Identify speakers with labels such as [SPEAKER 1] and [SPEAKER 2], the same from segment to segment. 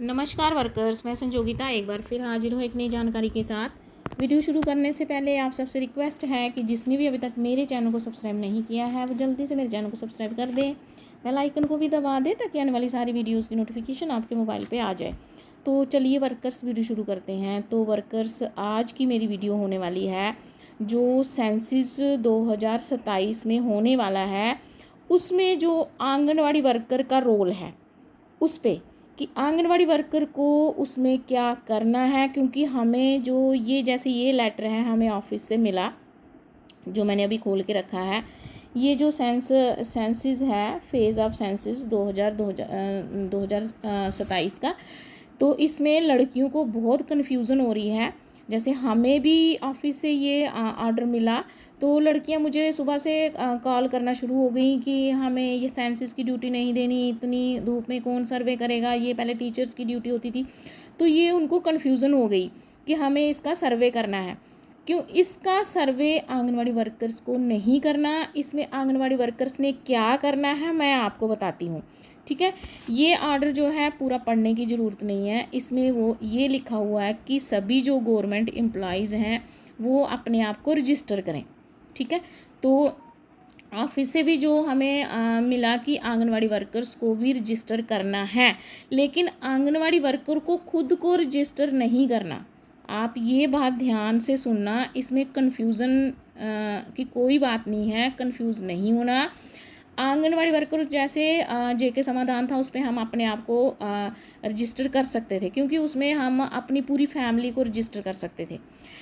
[SPEAKER 1] नमस्कार वर्कर्स, मैं संजोगिता एक बार फिर हाजिर हूँ एक नई जानकारी के साथ। वीडियो शुरू करने से पहले आप सबसे रिक्वेस्ट है कि जिसने भी अभी तक मेरे चैनल को सब्सक्राइब नहीं किया है वो जल्दी से मेरे चैनल को सब्सक्राइब कर दें, बेल आइकन को भी दबा दें ताकि आने वाली सारी वीडियोज़ की नोटिफिकेशन आपके मोबाइल पर आ जाए। तो चलिए वर्कर्स वीडियो शुरू करते हैं। तो वर्कर्स, आज की मेरी वीडियो होने वाली है जो सेंसिस 2027 में होने वाला है, उसमें जो आंगनवाड़ी वर्कर का रोल है उस पर, कि आंगनवाड़ी वर्कर को उसमें क्या करना है। क्योंकि हमें जो ये लेटर है हमें ऑफिस से मिला, जो मैंने अभी खोल के रखा है। ये जो सेंसिस है, फेज़ ऑफ सेंसिस 2027 का, तो इसमें लड़कियों को बहुत कन्फ्यूज़न हो रही है। जैसे हमें भी ऑफिस से ये ऑर्डर मिला तो लड़कियां मुझे सुबह से कॉल करना शुरू हो गई कि हमें ये सेंसिस की ड्यूटी नहीं देनी, इतनी धूप में कौन सर्वे करेगा, ये पहले टीचर्स की ड्यूटी होती थी। तो ये उनको कन्फ्यूज़न हो गई कि हमें इसका सर्वे करना है। क्यों इसका सर्वे आंगनवाड़ी वर्कर्स को नहीं करना, इसमें आंगनवाड़ी वर्कर्स ने क्या करना है मैं आपको बताती हूँ। ठीक है, ये ऑर्डर जो है पूरा पढ़ने की ज़रूरत नहीं है। इसमें वो ये लिखा हुआ है कि सभी जो गवर्नमेंट एम्प्लॉयज़ हैं वो अपने आप को रजिस्टर करें। ठीक है, तो ऑफिस से भी जो हमें मिला कि आंगनवाड़ी वर्कर्स को भी रजिस्टर करना है, लेकिन आंगनवाड़ी वर्कर को खुद को रजिस्टर नहीं करना। आप ये बात ध्यान से सुनना, इसमें कन्फ्यूज़न की कोई बात नहीं है, कन्फ्यूज़ नहीं होना। आंगनवाड़ी वर्कर जैसे जेके समाधान था, उस पर हम अपने आप को रजिस्टर कर सकते थे क्योंकि उसमें हम अपनी पूरी फैमिली को रजिस्टर कर सकते थे।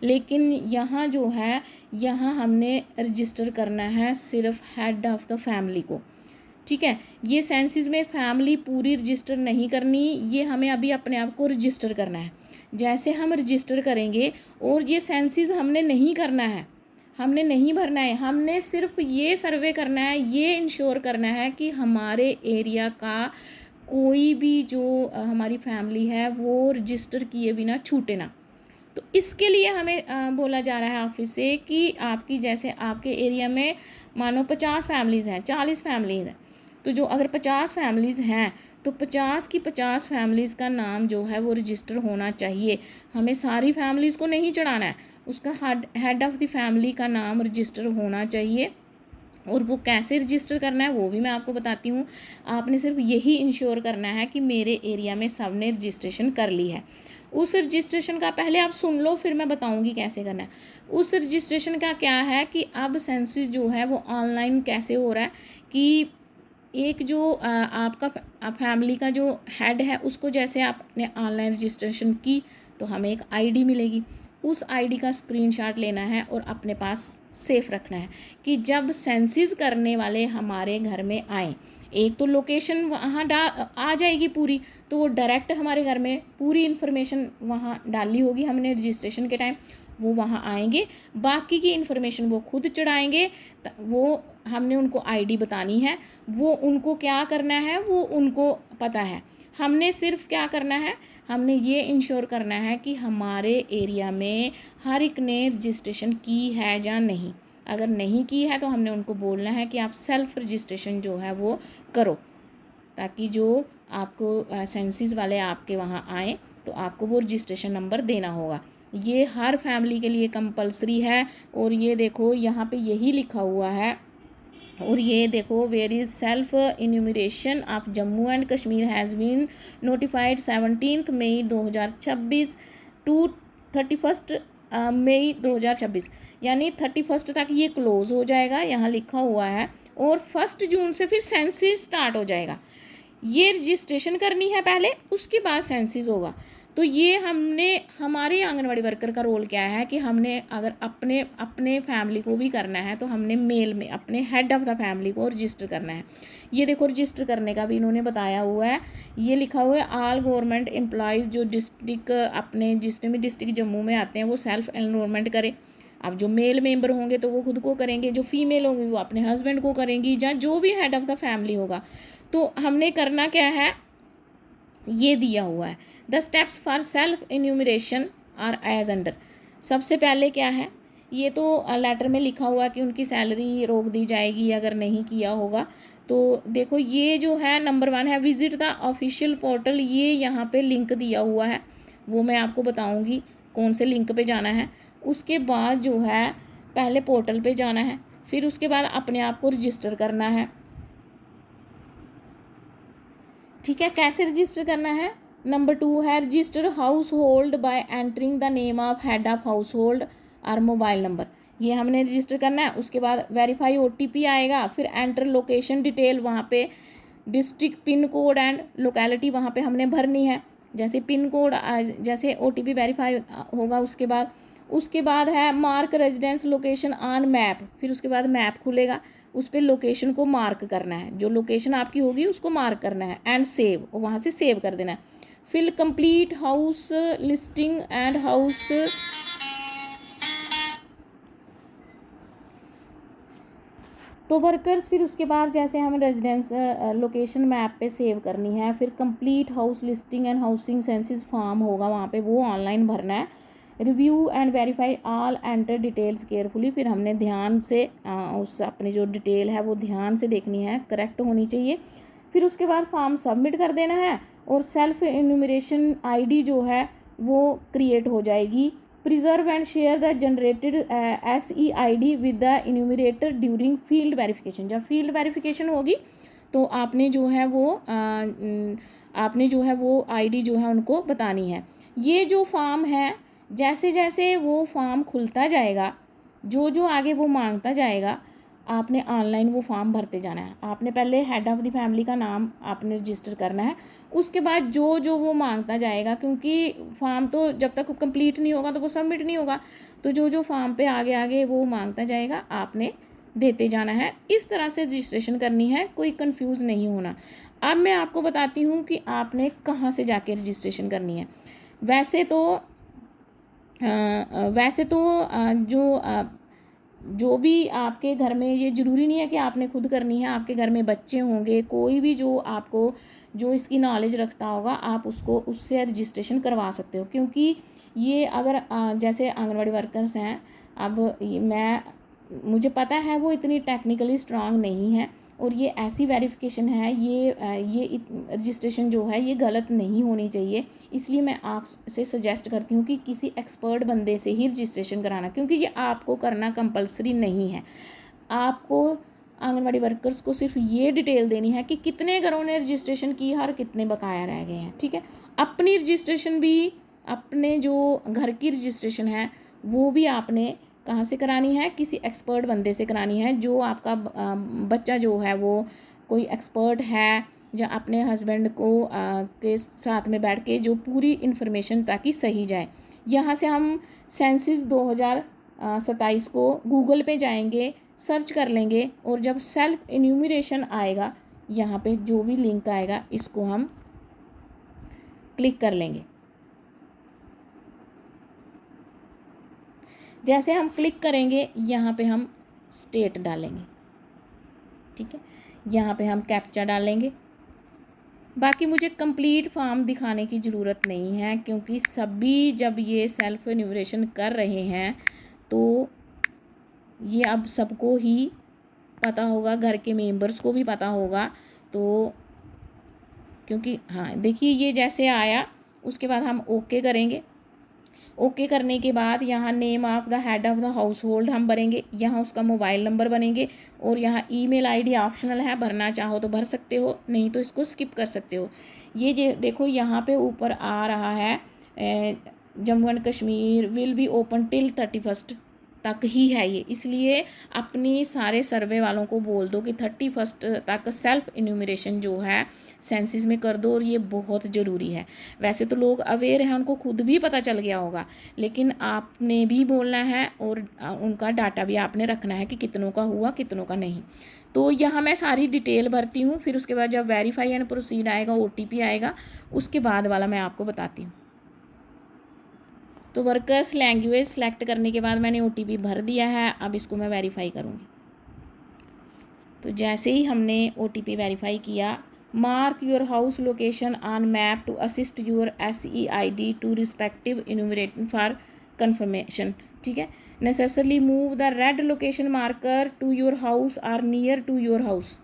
[SPEAKER 1] लेकिन यहाँ जो है, यहाँ हमने रजिस्टर करना है सिर्फ हेड ऑफ़ द फैमिली को। ठीक है, ये सेंसिस में फैमिली पूरी रजिस्टर नहीं करनी, ये हमें अभी अपने आप को रजिस्टर करना है। जैसे हम रजिस्टर करेंगे, और ये सेंसिस हमने नहीं करना है, हमने नहीं भरना है, हमने सिर्फ ये सर्वे करना है, ये इंश्योर करना है कि हमारे एरिया का कोई भी जो हमारी फैमिली है वो रजिस्टर किए बिना छूटे ना। तो इसके लिए हमें बोला जा रहा है ऑफिस से कि आपकी जैसे आपके एरिया में मानो 50 फैमिलीज़ हैं, 40 फैमिलीज़ हैं, तो जो अगर 50 फैमिलीज़ हैं तो 50 की 50 फैमिलीज़ का नाम जो है वो रजिस्टर होना चाहिए। हमें सारी फैमिलीज़ को नहीं चढ़ाना है, उसका हेड ऑफ़ द फैमिली का नाम रजिस्टर होना चाहिए। और वो कैसे रजिस्टर करना है वो भी मैं आपको बताती हूँ। आपने सिर्फ यही इंश्योर करना है कि मेरे एरिया में सब ने रजिस्ट्रेशन कर ली है। उस रजिस्ट्रेशन का पहले आप सुन लो, फिर मैं बताऊँगी कैसे करना है। उस रजिस्ट्रेशन का क्या है कि अब सेंसिस जो है वो ऑनलाइन कैसे हो रहा है कि एक जो आपका फैमिली का जो हेड है उसको जैसे आपने ऑनलाइन रजिस्ट्रेशन की तो हमें एक आईडी मिलेगी, उस आईडी का स्क्रीनशॉट लेना है और अपने पास सेफ रखना है कि जब सेंसिस करने वाले हमारे घर में आए, एक तो लोकेशन वहाँ आ जाएगी पूरी, तो वो डायरेक्ट हमारे घर में पूरी इन्फॉर्मेशन वहाँ डालनी होगी हमने रजिस्ट्रेशन के टाइम, वो वहाँ आएंगे, बाकी की इन्फॉर्मेशन वो खुद चढ़ाएंगे। वो हमने उनको आईडी बतानी है, वो उनको क्या करना है वो उनको पता है। हमने सिर्फ क्या करना है, हमने ये इंश्योर करना है कि हमारे एरिया में हर एक ने रजिस्ट्रेशन की है या नहीं। अगर नहीं की है तो हमने उनको बोलना है कि आप सेल्फ रजिस्ट्रेशन जो है वो करो, ताकि जो आपको सेंसिस वाले आपके वहाँ आए तो आपको वो रजिस्ट्रेशन नंबर देना होगा। ये हर फैमिली के लिए कंपलसरी है। और ये देखो यहाँ पे यही लिखा हुआ है, और ये देखो, where is self enumeration of Jammu and Kashmir has been notified 17 May 2026 to 31 May 2026, यानी 31 तक ये क्लोज़ हो जाएगा, यहाँ लिखा हुआ है। और 1 जून से फिर सेंसिस स्टार्ट हो जाएगा। ये रजिस्ट्रेशन करनी है पहले, उसके बाद सेंसिस होगा। तो ये हमने, हमारे आंगनवाड़ी वर्कर का रोल क्या है कि हमने अगर अपने फैमिली को भी करना है तो हमने मेल में अपने हेड ऑफ़ द फैमिली को रजिस्टर करना है। ये देखो, रजिस्टर करने का भी इन्होंने बताया हुआ है, ये लिखा हुआ है ऑल गवर्नमेंट एम्प्लॉयज़ जो डिस्ट्रिक्ट अपने जितने भी डिस्ट्रिक्ट जम्मू में आते हैं वो सेल्फ एनरोलमेंट करें। अब जो मेल मेंबर होंगे तो वो खुद को करेंगे, जो फीमेल होंगी वो अपने हस्बैंड को करेंगी, या जो भी हेड ऑफ़ द फैमिली होगा। तो हमने करना क्या है, ये दिया हुआ है, the steps for self enumeration are as under. सबसे पहले क्या है ये तो लेटर में लिखा हुआ है कि उनकी सैलरी रोक दी जाएगी अगर नहीं किया होगा। तो देखो ये जो है नंबर 1 है विजिट द ऑफिशियल पोर्टल, ये यहाँ पे लिंक दिया हुआ है, वो मैं आपको बताऊँगी कौन से लिंक पे जाना है। उसके बाद जो है पहले पोर्टल पे जाना है, फिर उसके बाद अपने आप को रजिस्टर करना है। ठीक है, कैसे रजिस्टर करना है? नंबर 2 है register house hold by entering the name of head of house hold और मोबाइल नंबर, ये हमने रजिस्टर करना है। उसके बाद वेरीफाई OTP आएगा, फिर एंटर लोकेशन डिटेल, वहाँ पे district pin code and locality वहाँ पे हमने भरनी है। जैसे पिन कोड जैसे OTP वेरीफाई होगा उसके बाद है mark residence location on map, फिर उसके बाद मैप खुलेगा, उस पर लोकेशन को मार्क करना है, जो लोकेशन आपकी होगी उसको मार्क करना है एंड सेव, वहाँ से सेव कर देना है। Fill complete house listing and house तो वर्कर्स, फिर उसके बाद जैसे हमें रेजिडेंस लोकेशन मैप पे सेव करनी है, फिर complete house listing and housing census form होगा वहाँ पे, वो ऑनलाइन भरना है। Review and verify all enter details carefully, फिर हमने ध्यान से उस अपनी जो डिटेल है वो ध्यान से देखनी है, करेक्ट होनी चाहिए। फिर उसके बाद फॉर्म सबमिट कर देना है और सेल्फ इन्यूमरेशन ID जो है वो क्रिएट हो जाएगी। Preserve and share the generated SEID with the enumerator during field verification, जब फील्ड वेरिफिकेशन होगी तो आपने जो है वो ID जो है उनको बतानी है। ये जो फॉर्म है जैसे जैसे वो फॉर्म खुलता जाएगा, जो जो आगे वो मांगता जाएगा, आपने ऑनलाइन वो फॉर्म भरते जाना है। आपने पहले हेड ऑफ़ द फैमिली का नाम आपने रजिस्टर करना है, उसके बाद जो जो वो मांगता जाएगा, क्योंकि फॉर्म तो जब तक कंप्लीट नहीं होगा तो वो सबमिट नहीं होगा, तो जो जो फॉर्म पे आगे आगे वो मांगता जाएगा आपने देते जाना है। इस तरह से रजिस्ट्रेशन करनी है, कोई कंफ्यूज नहीं होना। अब मैं आपको बताती हूँ कि आपने कहाँ से जाके रजिस्ट्रेशन करनी है। वैसे तो जो भी आपके घर में, ये ज़रूरी नहीं है कि आपने खुद करनी है, आपके घर में बच्चे होंगे, कोई भी जो इसकी नॉलेज रखता होगा, आप उससे रजिस्ट्रेशन करवा सकते हो। क्योंकि ये अगर जैसे आंगनवाड़ी वर्कर्स हैं, अब मुझे पता है वो इतनी टेक्निकली स्ट्रांग नहीं है, और ये ऐसी वेरिफिकेशन है, ये रजिस्ट्रेशन जो है ये गलत नहीं होनी चाहिए, इसलिए मैं आपसे सजेस्ट करती हूँ कि किसी एक्सपर्ट बंदे से ही रजिस्ट्रेशन कराना, क्योंकि ये आपको करना कंपलसरी नहीं है। आपको आंगनवाड़ी वर्कर्स को सिर्फ ये डिटेल देनी है कि कितने घरों ने रजिस्ट्रेशन की है और कितने बकाया रह गए हैं। ठीक है, अपनी रजिस्ट्रेशन भी, अपने जो घर की रजिस्ट्रेशन है वो भी आपने कहाँ से करानी है, किसी एक्सपर्ट बंदे से करानी है, जो आपका बच्चा जो है वो कोई एक्सपर्ट है, या अपने हस्बैंड को के साथ में बैठ के जो पूरी इन्फॉर्मेशन ताकि सही जाए। यहाँ से हम सेंसस 2027 को गूगल पे जाएंगे, सर्च कर लेंगे, और जब सेल्फ इन्यूमरेशन आएगा, यहाँ पे जो भी लिंक आएगा इसको हम क्लिक कर लेंगे। जैसे हम क्लिक करेंगे यहाँ पे हम स्टेट डालेंगे। ठीक है, यहाँ पे हम कैप्चा डालेंगे। बाकी मुझे कंप्लीट फॉर्म दिखाने की ज़रूरत नहीं है, क्योंकि सभी जब ये सेल्फ इन्यूमरेशन कर रहे हैं तो ये अब सबको ही पता होगा, घर के मेंबर्स को भी पता होगा। तो क्योंकि हाँ देखिए, ये जैसे आया उसके बाद हम ओके करेंगे। ओके करने के बाद यहाँ name of the head of the house hold हम भरेंगे, यहाँ उसका मोबाइल नंबर बनेंगे, और यहाँ ईमेल ID ऑप्शनल है, भरना चाहो तो भर सकते हो, नहीं तो इसको स्किप कर सकते हो। ये देखो यहाँ पे ऊपर आ रहा है Jammu and Kashmir will be open till 31 तक ही है ये, इसलिए अपनी सारे सर्वे वालों को बोल दो कि 31 तक सेल्फ इन्यूमरेशन जो है सेंसिस में कर दो, और ये बहुत ज़रूरी है। वैसे तो लोग अवेयर हैं, उनको खुद भी पता चल गया होगा, लेकिन आपने भी बोलना है और उनका डाटा भी आपने रखना है कि कितनों का हुआ कितनों का नहीं। तो यहाँ मैं सारी डिटेल भरती हूँ, फिर उसके बाद जब वेरीफाई एंड प्रोसीड आएगा, OTP आएगा, उसके बाद वाला मैं आपको बताती हूँ। तो वर्कर्स लैंग्वेज सेलेक्ट करने के बाद मैंने OTP भर दिया है, अब इसको मैं वेरीफाई करूँगी। तो जैसे ही हमने OTP वेरीफाई किया, mark your house location on map to assist your SEID to respective enumeration for confirmation. ठीक है, necessarily move the red location marker to your house or near to your house.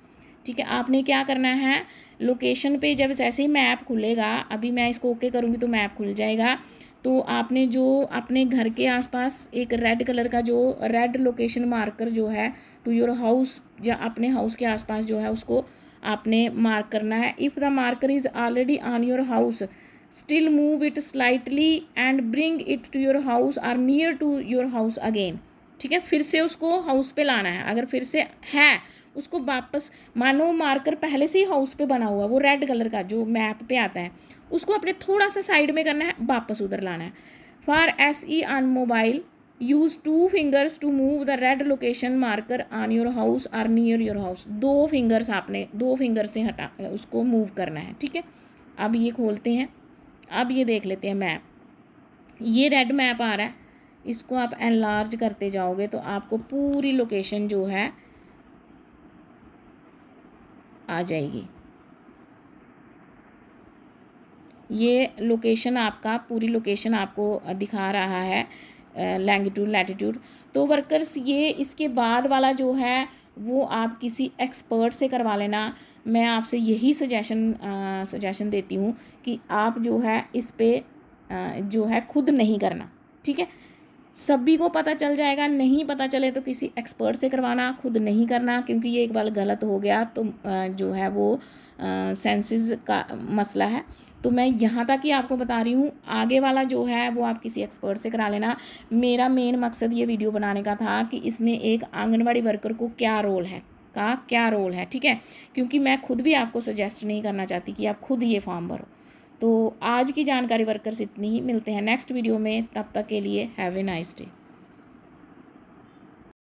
[SPEAKER 1] ठीक है, आपने क्या करना है, location पे जब जैसे ही मैप खुलेगा, अभी मैं इसको ओके करूँगी तो मैप खुल जाएगा, तो आपने जो अपने घर के आसपास एक रेड कलर का जो रेड लोकेशन मार्कर जो है टू योर हाउस या अपने हाउस के आसपास जो है उसको आपने मार्क करना है। If the marker is already on your house still move it slightly and bring it to your house or near to your house again. ठीक है, फिर से उसको हाउस पे लाना है। अगर फिर से है उसको वापस, मानो मार्कर पहले से ही हाउस पे बना हुआ वो रेड कलर का जो मैप पे आता है, उसको अपने थोड़ा सा साइड में करना है, वापस उधर लाना है। For SE on mobile use 2 fingers to move the red location marker on your house or near your house. 2 fingers आपने 2 फिंगर से हटा उसको मूव करना है। ठीक है, अब ये खोलते हैं, अब ये देख लेते हैं मैप। ये रेड मैप आ रहा है, इसको आप एनलार्ज करते जाओगे तो आपको पूरी लोकेशन जो है आ जाएगी। ये लोकेशन आपका पूरी लोकेशन आपको दिखा रहा है, लैंगिट्यूड लैटिट्यूड। तो वर्कर्स ये इसके बाद वाला जो है वो आप किसी एक्सपर्ट से करवा लेना। मैं आपसे यही सजेशन देती हूँ कि आप जो है इस पे जो है खुद नहीं करना। ठीक है, सभी को पता चल जाएगा, नहीं पता चले तो किसी एक्सपर्ट से करवाना, खुद नहीं करना, क्योंकि ये एक बार गलत हो गया तो जो है वो सेंसेस का मसला है। तो मैं यहाँ तक ही आपको बता रही हूँ, आगे वाला जो है वो आप किसी एक्सपर्ट से करा लेना। मेरा मेन मकसद ये वीडियो बनाने का था कि इसमें एक आंगनवाड़ी वर्कर को क्या रोल है, ठीक है, क्योंकि मैं खुद भी आपको सजेस्ट नहीं करना चाहती कि आप खुद ये फॉर्म भरो। तो आज की जानकारी वर्कर्स इतनी ही, मिलते हैं नेक्स्ट वीडियो में, तब तक के लिए हैव ए नाइस डे।